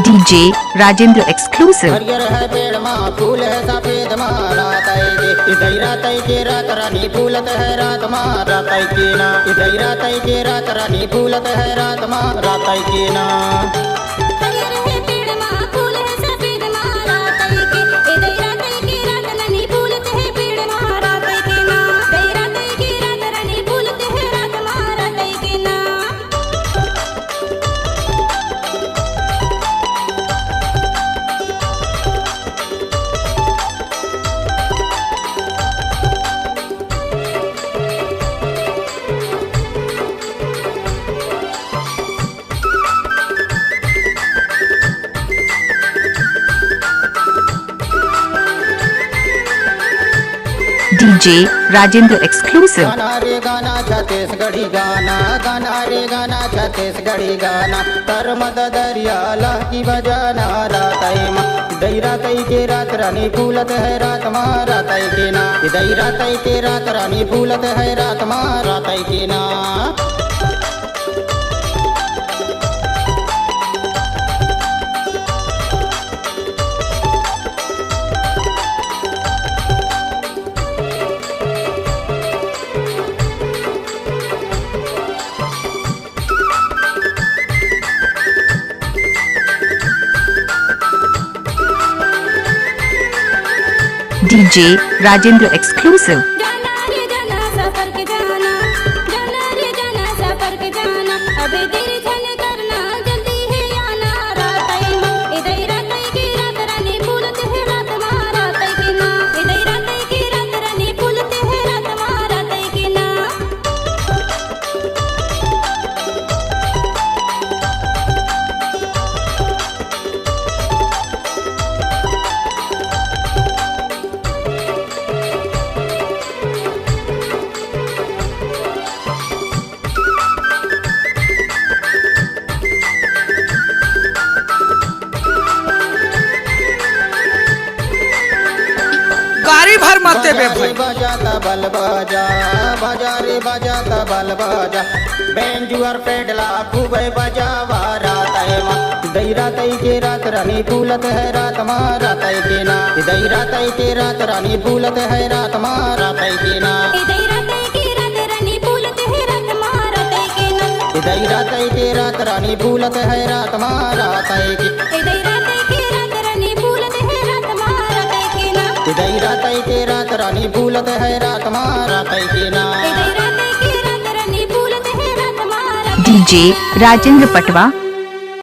DJ Rajendra exclusive. हरियर है पेड़ माँ फूल है सफेद माँ रात आएगी इधर रात के रात रानी फूलत है रात माँ रात की ना इधर रात के रात रानी फूलत है रात माँ रात की ना। DJ Rajendra exclusive. गाना रे गाना छत्तीसगढ़ी गाना गाना रे गाना छत्तीसगढ़ी गाना तर मद दरिया की बजाना रात माँ इधर रात के रात रानी फूलत है रात माँ रात की ना इधर रात के रात रानी फूलत है रात माँ रात की ना। DJ Rajendra exclusive. जाना रे जाना सफर के जाना जाना रे जाना सफर के जाना अबे देर झन करना जल्दी है आना रात माँ इधर रात की रात रानी फूलत है रात माँ रात की ना इधर रात की रात रानी फूलत है रात माँ रात की ना। गाड़ी भर मत देबे भाई। बजाता बल बजा बजा रे बजाता बल बजा बेंजुअर पेडला खूब बजावा रात माँ इधर रात के रात रानी फूलत है रात माँ रात की ना इधर रात के रात रानी फूलत है रात माँ रात की ना इधर रात की रात रानी फूलत है रात माँ रात की ना इधर रात के रात रानी फूलत है रात माँ रात की इधर रात की रात रानी फूलत है रात माँ रात की ना इधर रात के रात रानी फूलत है रात माँ रात की ना। इधर रात की रात रानी फूलत है रात माँ रात डीजे राजेंद्र पटवा।